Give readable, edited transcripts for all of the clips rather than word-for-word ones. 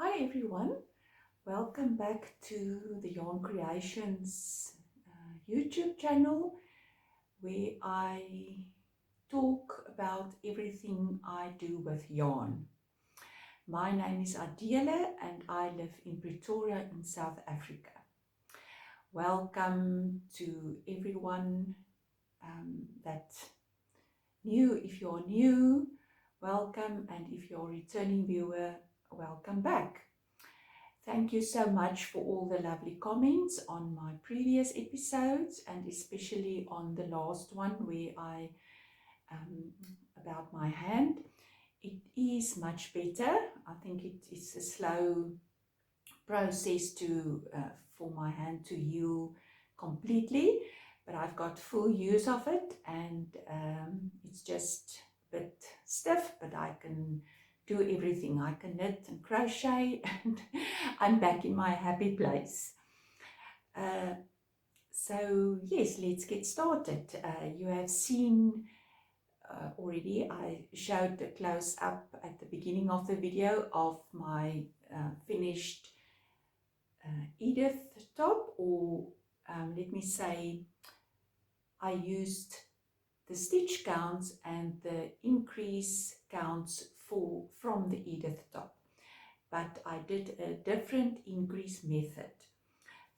Hi everyone, welcome back to the Yarn Creations YouTube channel where I talk about everything I do with yarn. My name is Adela and I live in Pretoria in South Africa. Welcome to everyone that's new. If you're new, welcome, and if you're a returning viewer, welcome back. Thank you so much for all the lovely comments on my previous episodes and especially on the last one where I about my hand. It is much better. I think it is a slow process to for my hand to heal completely, but I've got full use of it, and it's just a bit stiff, but I can do everything. I can knit and crochet and I'm back in my happy place. So yes, let's get started. You have seen already, I showed a close up at the beginning of the video of my finished Edith top, or let me say I used the stitch counts and the increase counts from the Edith top, but I did a different increase method.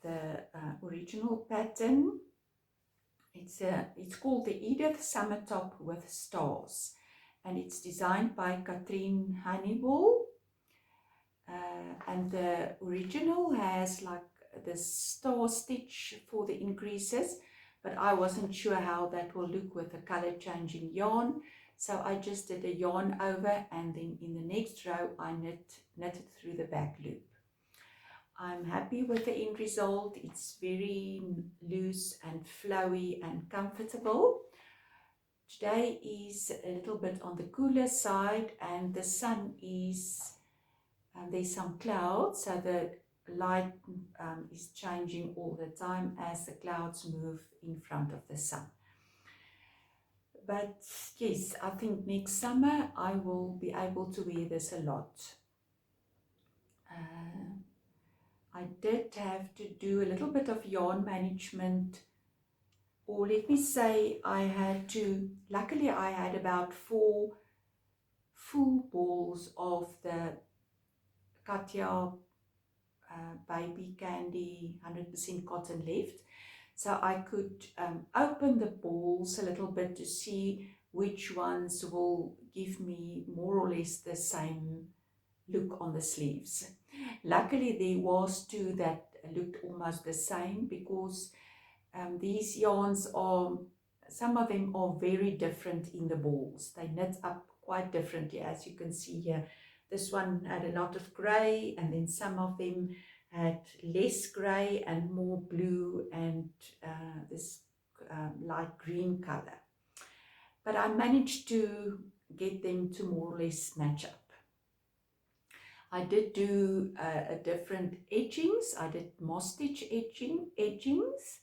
The original pattern, it's called the Edith Summer top with stars, and it's designed by Katrine Hannibal, and the original has like the star stitch for the increases, but I wasn't sure how that will look with the color changing yarn, so I just did a yarn over, and then in the next row I knitted through the back loop. I'm happy with the end result. It's very loose and flowy and comfortable. Today is a little bit on the cooler side, and the sun is, there's some clouds, so the light is changing all the time as the clouds move in front of the sun. But yes, I think next summer I will be able to wear this a lot. I did have to do a little bit of yarn management, or let me say I had to, luckily I had about 4 full balls of the Katia Baby candy 100% cotton left, so I could open the balls a little bit to see which ones will give me more or less the same look on the sleeves. Luckily there was 2 that looked almost the same, because these yarns are, some of them are very different in the balls. They knit up quite differently, as you can see here. This one had a lot of grey, and then some of them had less grey and more blue and this light green color. But I managed to get them to more or less match up. I did do a different edgings. I did moss stitch edgings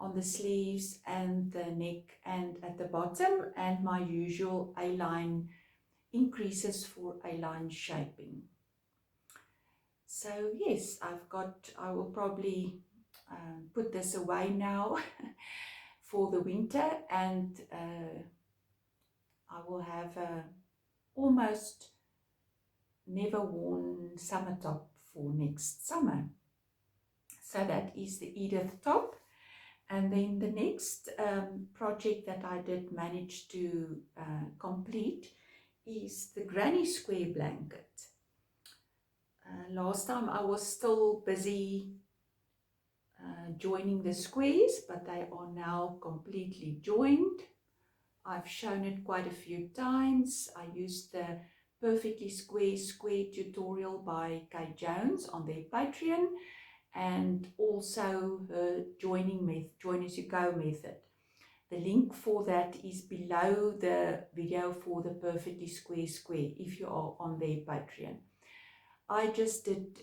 on the sleeves and the neck and at the bottom, and my usual A-line increases for A-line shaping. So yes, I will probably put this away now for the winter, and I will have a almost never worn summer top for next summer. So that is the Edith top. And then the next project that I did manage to complete is the granny square blanket. Last time I was still busy joining the squares, but they are now completely joined. I've shown it quite a few times. I used the Perfectly Square tutorial by Kay Jones on their Patreon, and also her join as you go method. The link for that is below the video for the Perfectly Square if you are on their Patreon. I just did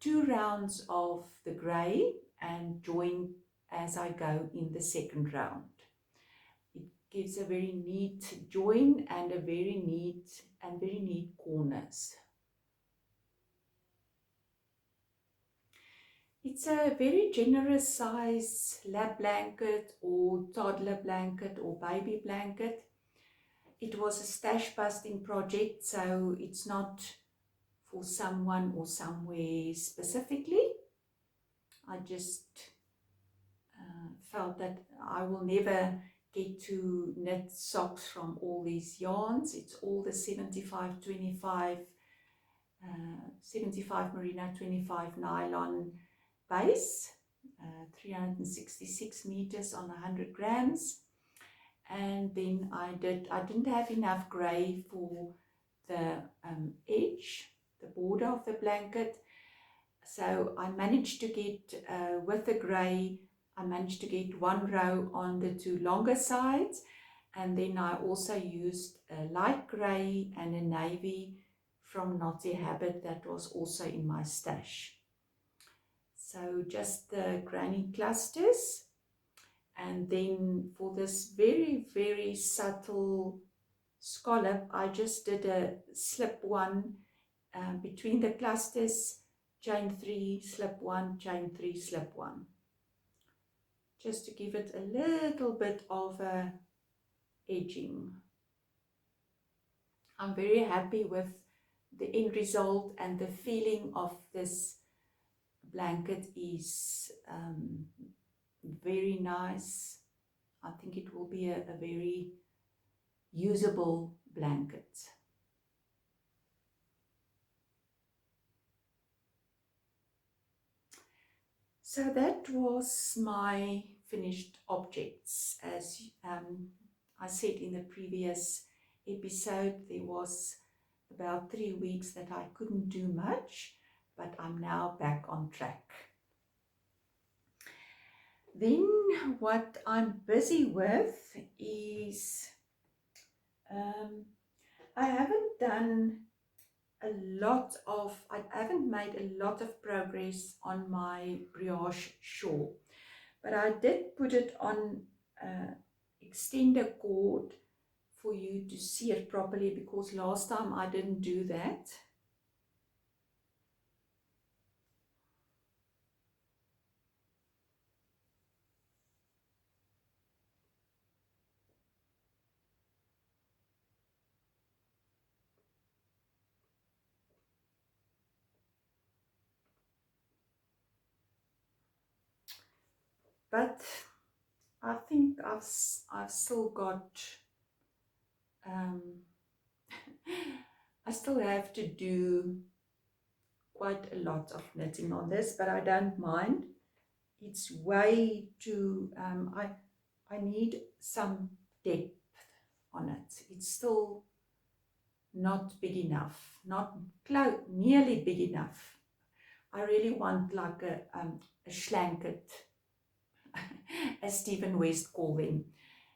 2 rounds of the grey and join as I go in the second round. It gives a very neat join and a very neat corners. It's a very generous size lap blanket or toddler blanket or baby blanket. It was a stash busting project, so it's not for someone or somewhere specifically. I just felt that I will never get to knit socks from all these yarns. It's all the 75-25, 75 merino, 25 nylon base, 366 meters on 100 grams. And then I didn't have enough grey for the edge, the border of the blanket. So I managed to get, with the grey, I managed to get one row on the two longer sides. And then I also used a light grey and a navy from Naughty Habit that was also in my stash. So just the granny clusters. And then for this very, very subtle scallop, I just did a slip one between the clusters, chain 3, slip 1, chain 3, slip 1. Just to give it a little bit of a edging. I'm very happy with the end result, and the feeling of this blanket is very nice. I think it will be a very usable blanket. So that was my finished objects. As I said in the previous episode, there was about 3 weeks that I couldn't do much, but I'm now back on track. Then what I'm busy with is I haven't made a lot of progress on my brioche shawl, but I did put it on extender cord for you to see it properly, because last time I didn't do that. But I think I've still got, I still have to do quite a lot of knitting on this, but I don't mind. It's way too, I need some depth on it. It's still not big enough, not nearly big enough. I really want like a schlanket, as Stephen West called them.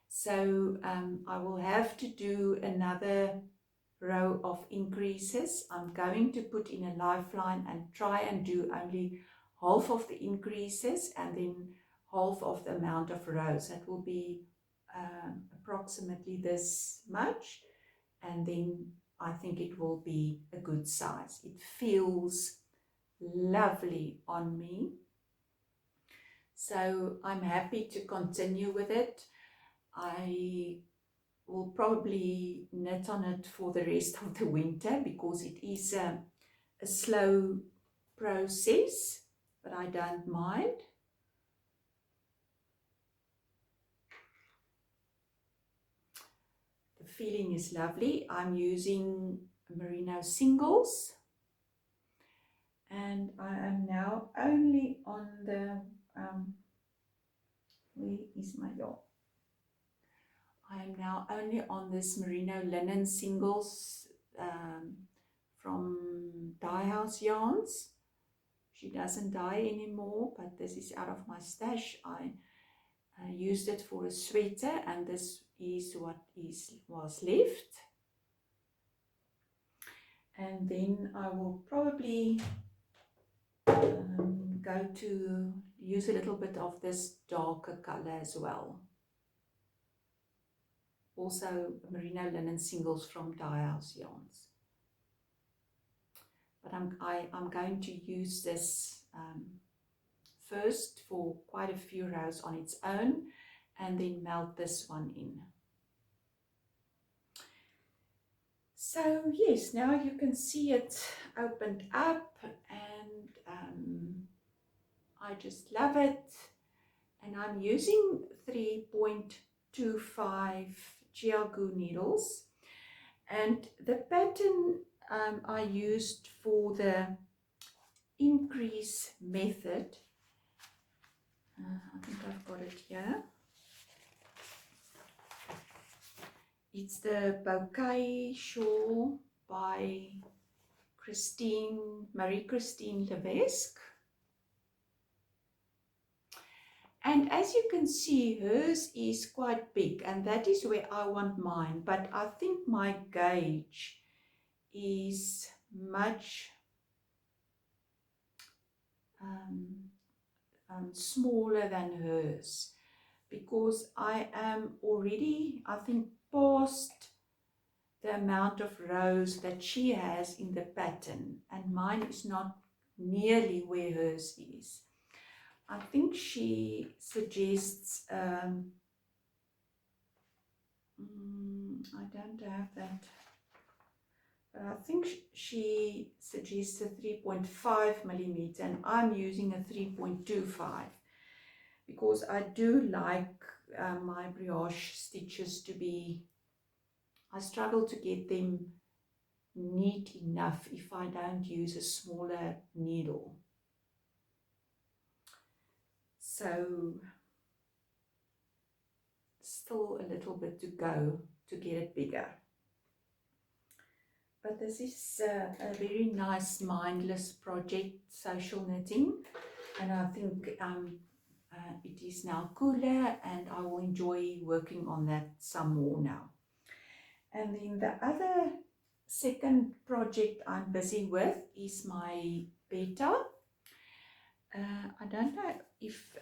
So I will have to do another row of increases. I'm going to put in a lifeline and try and do only half of the increases and then half of the amount of rows. That will be approximately this much, and then I think it will be a good size. It feels lovely on me, so I'm happy to continue with it. I will probably knit on it for the rest of the winter, because it is a slow process, but I don't mind. The feeling is lovely. I'm using merino singles, and I am now only on the where is my yarn? I am now only on this merino linen singles from Dye House Yarns. She doesn't dye anymore, but this is out of my stash. I used it for a sweater, and this is what was left. And then I will probably go to use a little bit of this darker color as well. Also merino linen singles from Dye House Yarns. But I'm going to use this first for quite a few rows on its own, and then melt this one in. So yes, now you can see it opened up, and I just love it. And I'm using 3.25 Giagu needles, and the pattern I used for the increase method, I think I've got it here. It's the Bouquet shawl by Marie Christine Lèvesque. And as you can see, hers is quite big, and that is where I want mine. But I think my gauge is much smaller than hers, because I am already, I think, past the amount of rows that she has in the pattern, and mine is not nearly where hers is. I think she suggests, I don't have that, but I think she suggests a 3.5 millimeter, and I'm using a 3.25 because I do like my brioche stitches to be, I struggle to get them neat enough if I don't use a smaller needle. So still a little bit to go to get it bigger. But this is a very nice mindless project, social knitting, and I think it is now cooler, and I will enjoy working on that some more now. And then the other second project I'm busy with is my Betha. I don't know if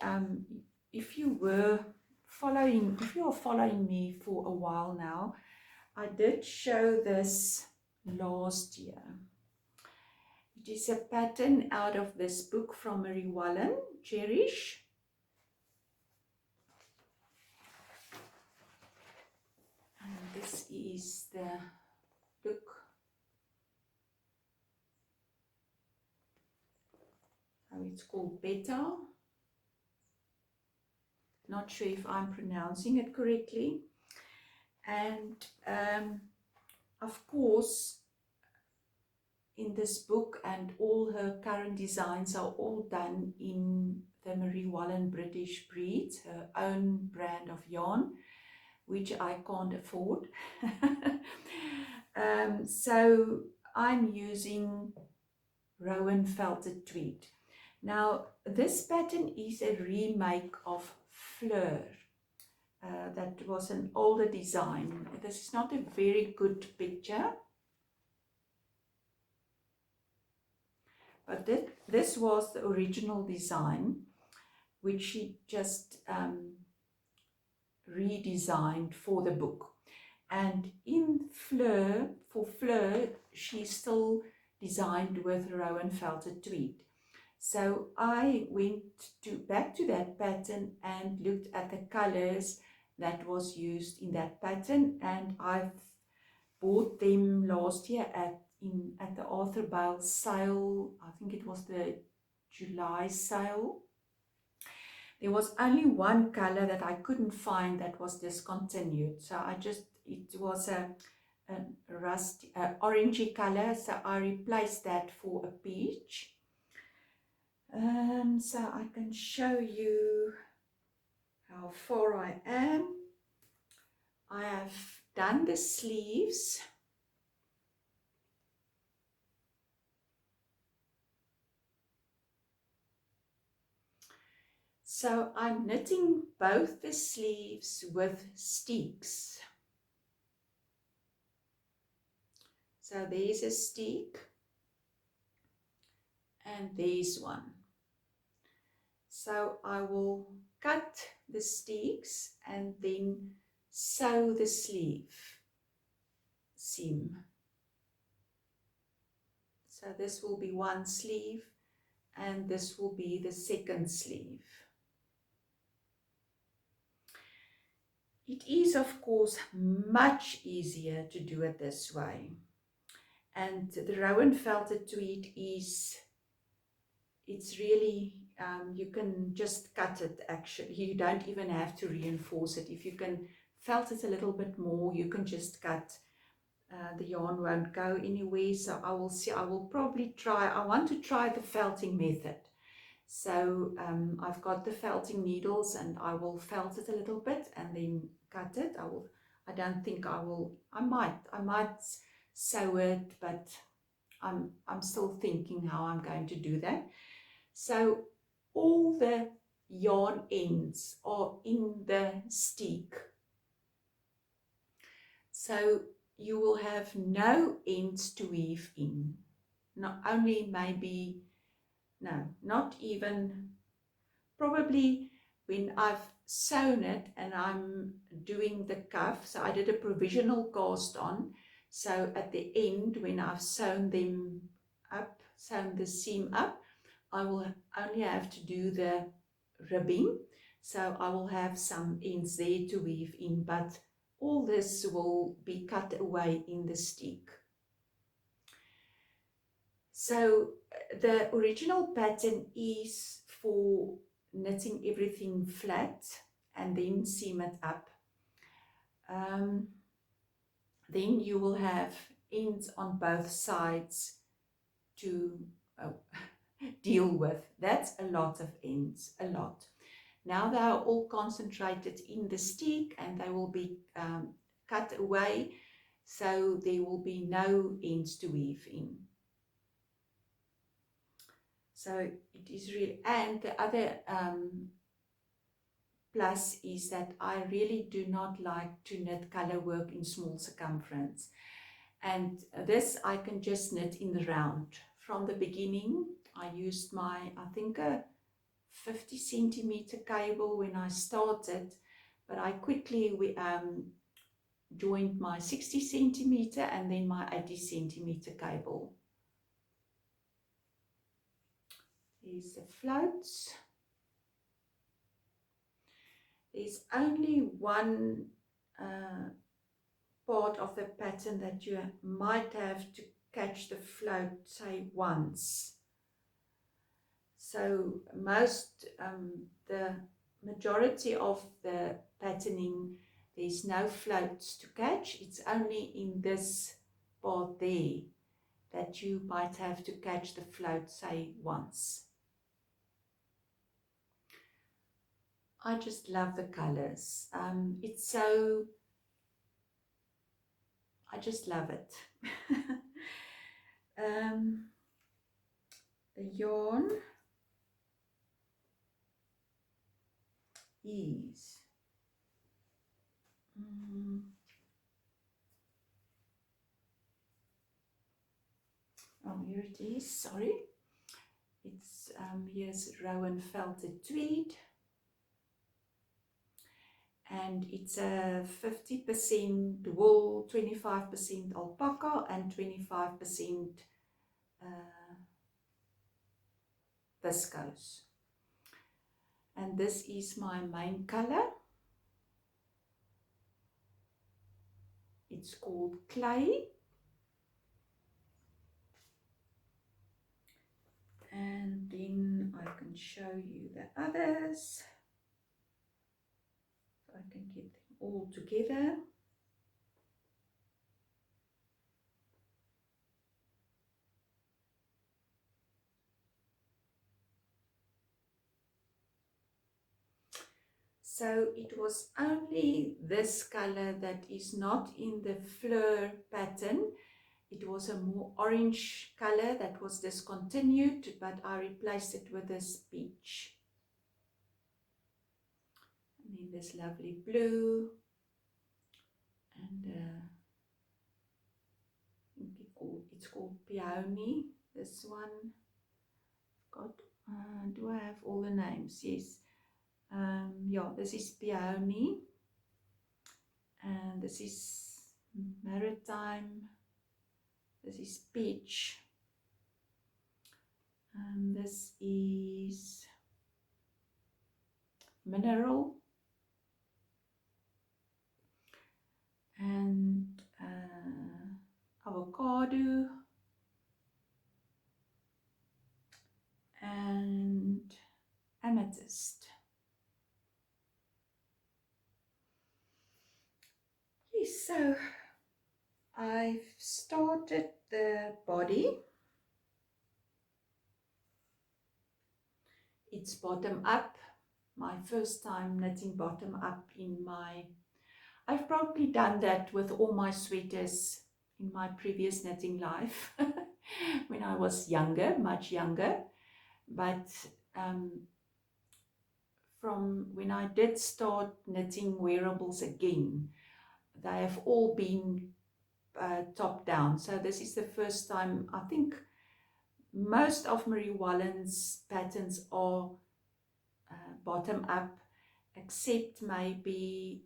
you are following me for a while now. I did show this last year. It is a pattern out of this book from Marie Wallin, Cherish. And this is the book. It's called Betha. Not sure if I'm pronouncing it correctly. And of course, in this book, and all her current designs are all done in the Marie Wallin British breeds, her own brand of yarn, which I can't afford. So I'm using Rowan felted tweed. Now, this pattern is a remake of Fleur. That was an older design. This is not a very good picture, but this was the original design, which she just redesigned for the book. And in Fleur, for Fleur, she still designed with Rowan felted tweed. So I went back to that pattern and looked at the colors that was used in that pattern, and I've bought them last year at the Arthur Bale sale. I think it was the July sale. There was only one color that I couldn't find that was discontinued, so it was a rusty orangey color, so I replaced that for a peach. So I can show you how far I am. I have done the sleeves. So I'm knitting both the sleeves with steeks. So there's a steek, and there's one. So I will cut the steeks and then sew the sleeve seam. So this will be one sleeve, and this will be the second sleeve. It is of course much easier to do it this way, and the Rowan felted tweed is, it's really, you can just cut it actually, you don't even have to reinforce it. If you can felt it a little bit more, you can just cut. The yarn won't go anywhere, so I will see, I will probably try, I want to try the felting method. So I've got the felting needles and I will felt it a little bit and then cut it. I don't think I will, I might sew it, but I'm still thinking how I'm going to do that. So all the yarn ends are in the steek. So you will have no ends to weave in. Not only maybe, no, not even, probably when I've sewn it and I'm doing the cuff, so I did a provisional cast on, so at the end when I've sewn them up, sewn the seam up, I will only have to do the ribbing, so I will have some ends there to weave in, but all this will be cut away in the steek. So the original pattern is for knitting everything flat and then seam it up. Then you will have ends on both sides to deal with. That's a lot of ends, a lot. Now they are all concentrated in the steek and they will be cut away, so there will be no ends to weave in. So it is really, and the other plus is that I really do not like to knit color work in small circumference, and this I can just knit in the round. From the beginning I used my, I think a 50 centimeter cable when I started, but I quickly joined my 60 centimeter and then my 80 centimeter cable. Here's the floats. There's only one part of the pattern that you might have to catch the float, say once. So most, the majority of the patterning, there's no floats to catch. It's only in this part there that you might have to catch the float, say once. I just love the colors. It's so, I just love it. The yarn is oh, here it is, sorry. It's here's Rowan felted tweed, and it's a 50% wool, 25% alpaca and 25% viscose. And this is my main color. It's called clay. And then I can show you the others. So I can get them all together. So it was only this color that is not in the fleur pattern. It was a more orange color that was discontinued, but I replaced it with this peach. And then this lovely blue. And it's called peony, this one. Do I have all the names? Yes. Yeah, this is peony, and this is maritime, this is peach, This is mineral and avocado and amethyst. Yes, so I've started the body. It's bottom up. My first time knitting bottom up in my, I've probably done that with all my sweaters in my previous knitting life when I was younger, much younger. But from when I did start knitting wearables again, they have all been top down. So this is the first time. I think most of Marie Wallin's patterns are bottom up, except maybe,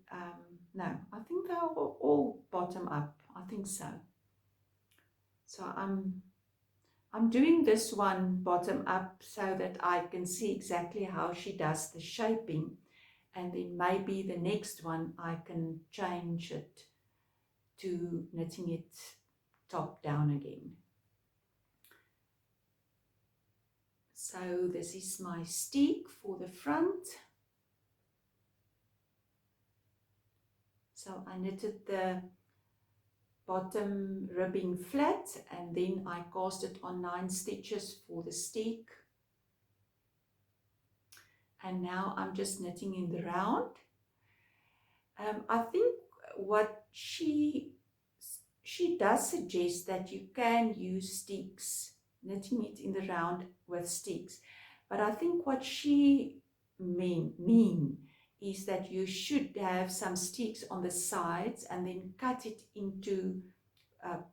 no, I think they are all bottom up. I think so. So I'm doing this one bottom up so that I can see exactly how she does the shaping, and then maybe the next one I can change it to knitting it top down again. So this is my steek for the front. So I knitted the bottom ribbing flat and then I cast it on 9 stitches for the steek. And now I'm just knitting in the round. I think what she does suggest that you can use steeks, knitting it in the round with steeks. But I think what she mean is that you should have some steeks on the sides and then cut it into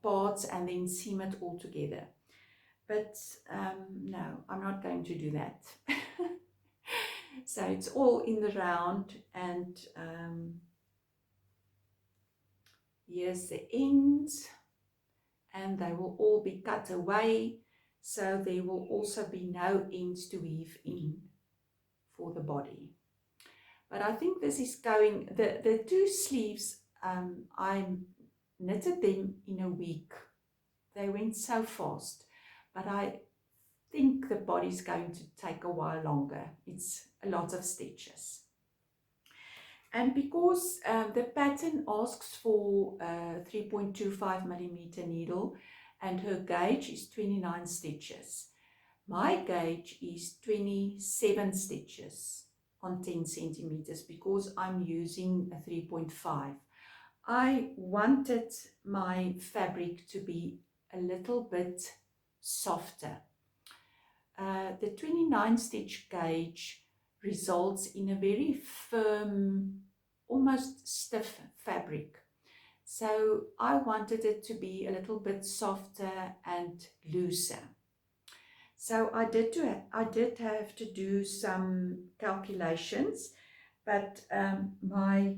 parts and then seam it all together. But no, I'm not going to do that. So it's all in the round, and here's the ends, and they will all be cut away, so there will also be no ends to weave in for the body. But I think this is going, the 2 sleeves, I knitted them in a week. They went so fast, but I think the body's going to take a while longer. It's a lot of stitches. And because the pattern asks for a 3.25 millimeter needle and her gauge is 29 stitches, my gauge is 27 stitches on 10 centimeters because I'm using a 3.5. I wanted my fabric to be a little bit softer. The 29 stitch gauge results in a very firm, almost stiff fabric. So I wanted it to be a little bit softer and looser. So I did have to do some calculations, but I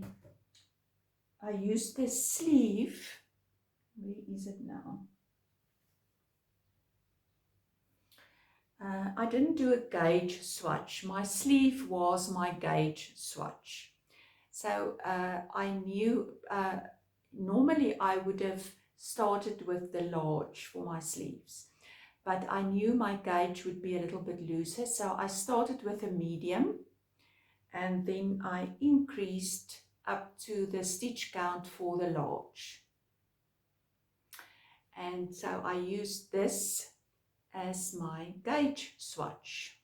used the sleeve. Where is it now? I didn't do a gauge swatch. My sleeve was my gauge swatch. So I knew, normally I would have started with the large for my sleeves, but I knew my gauge would be a little bit looser. So I started with a medium and then I increased up to the stitch count for the large. And so I used this as my gauge swatch.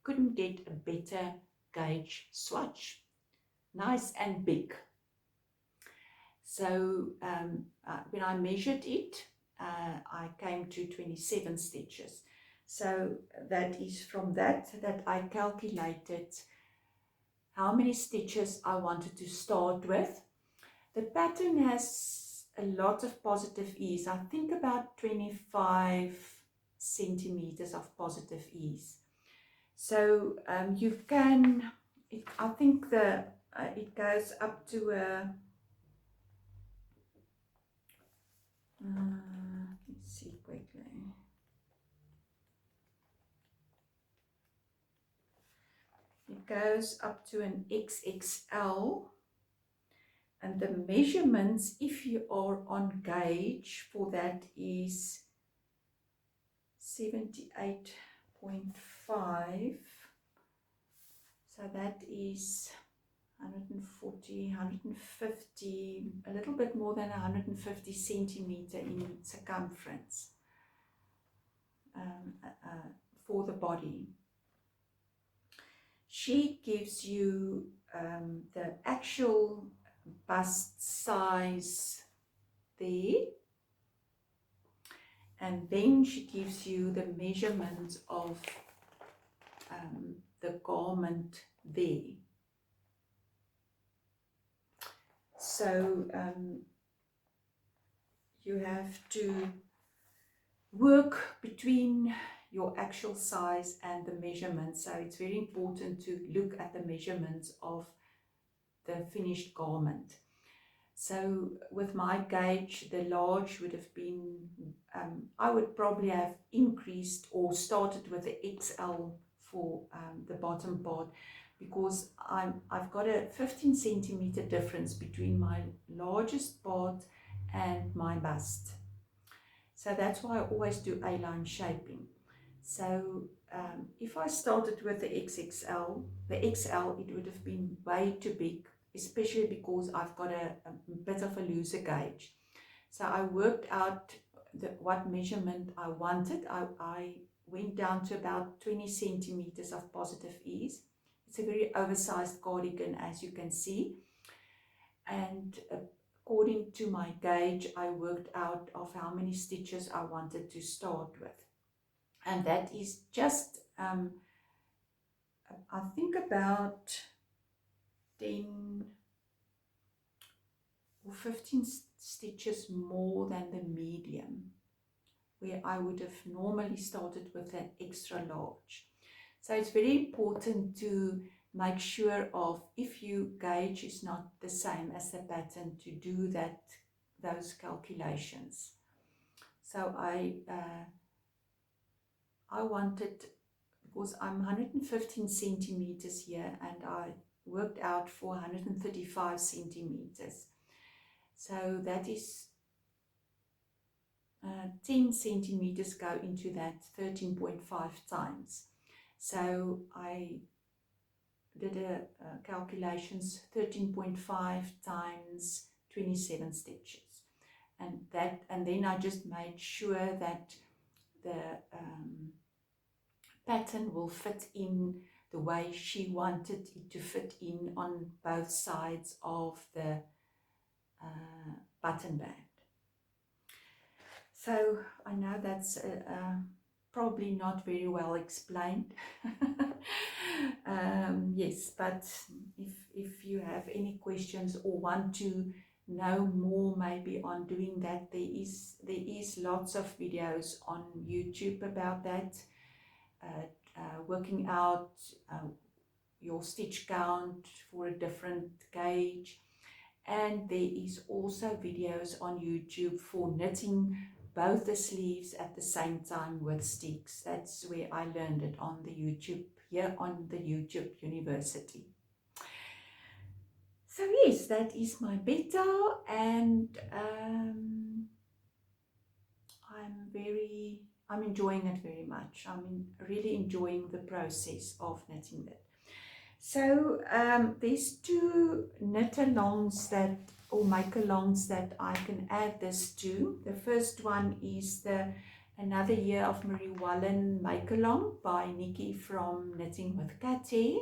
Couldn't get a better gauge swatch. Nice and big. So when I measured it, I came to 27 stitches. So that is from that I calculated how many stitches I wanted to start with. The pattern has a lot of positive ease. I think about 25 centimeters of positive ease. So you can, I think it goes up to a, let's see quickly. It goes up to an XXL, and the measurements, if you are on gauge, for that is 78.5. So that is 140, 150, a little bit more than 150 centimeter in circumference for the body. She gives you the actual bust size there, and then she gives you the measurement of the garment there. So you have to work between your actual size and the measurements. So it's very important to look at the measurements of the finished garment. So with my gauge, the large would have been, I would probably have increased or started with the XL for the bottom part, because I've got a 15 centimeter difference between my largest part and my bust. So that's why I always do A-line shaping. So if I started with the XXL, the XL, it would have been way too big, especially because I've got a bit of a looser gauge. So I worked out what measurement I wanted. I went down to about 20 centimeters of positive ease. It's a very oversized cardigan, as you can see. And according to my gauge, I worked out of how many stitches I wanted to start with. And that is just, I think about 10 or 15 stitches more than the medium, where I would have normally started with an extra large. So it's very important to make sure of, if your gauge is not the same as the pattern, to do those calculations. So I wanted, because I'm 115 centimeters here, and I worked out for 135 centimeters. So that is 10 centimeters go into that 13.5 times. So I did a calculations, 13.5 times 27 stitches, and then I just made sure that the pattern will fit in the way she wanted it to fit in on both sides of the button band. So I know that's probably not very well explained. Yes, but if you have any questions or want to know more maybe on doing that, there is lots of videos on YouTube about that, working out your stitch count for a different gauge. And there is also videos on YouTube for knitting both the sleeves at the same time with steeks. That's where I learned it, on the YouTube, here on the YouTube University. So yes, that is my Betha, and I'm enjoying it very much. I'm really enjoying the process of knitting it. So there's two knit-alongs or make-alongs that I can add this to. The first one is the Another Year of Marie Wallin make-along by Nikki from Knitting with Katia.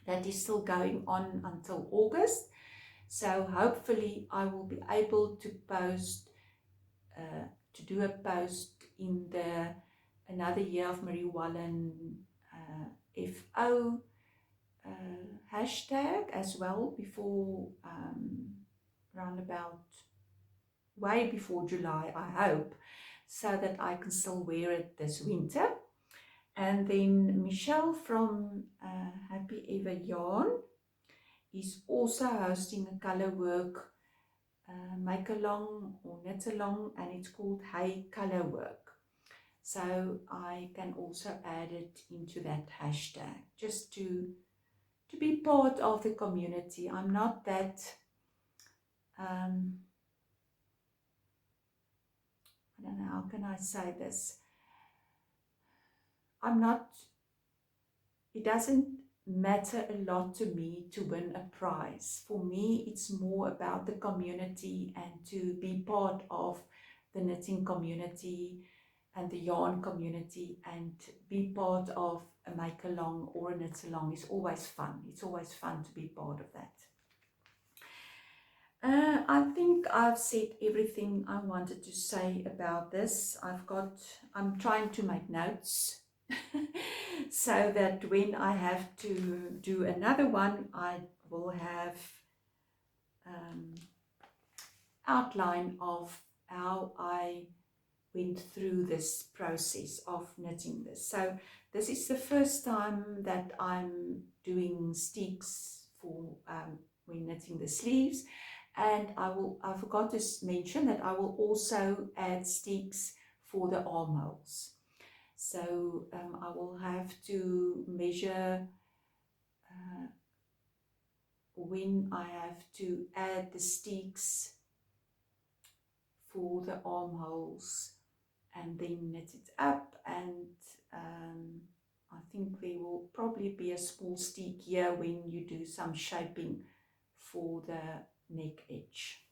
That is still going on until August. So hopefully I will be able to do a post in the Another Year of Marie Wallin FO hashtag as well, before roundabout way before July, I hope, so that I can still wear it this winter. And then Michelle from Happy Ever Yarn is also hosting a color work make along or knit along, and it's called Hey Color Work. So I can also add it into that hashtag, just to to be part of the community. I'm not that, I don't know, how can I say this? I'm not, it doesn't matter a lot to me to win a prize. For me, it's more about the community and to be part of the knitting community and the yarn community, and be part of a make along or a knit along is always fun. It's always fun to be part of that. I think I've said everything I wanted to say about this. I'm trying to make notes so that when I have to do another one, I will have outline of how I went through this process of knitting this. So this is the first time that I'm doing steeks for when knitting the sleeves, and I forgot to mention that I will also add steeks for the armholes. So I will have to measure when I have to add the steeks for the armholes, and then knit it up, and I think there will probably be a small steek here when you do some shaping for the neck edge.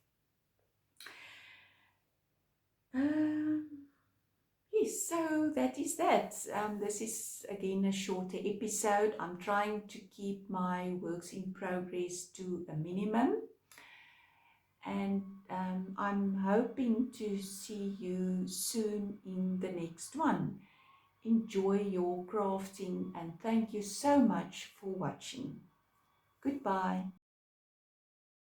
Yes, so that is that. This is again a shorter episode. I'm trying to keep my works in progress to a minimum, and I'm hoping to see you soon in the next one. Enjoy your crafting, and thank you so much for watching. Goodbye.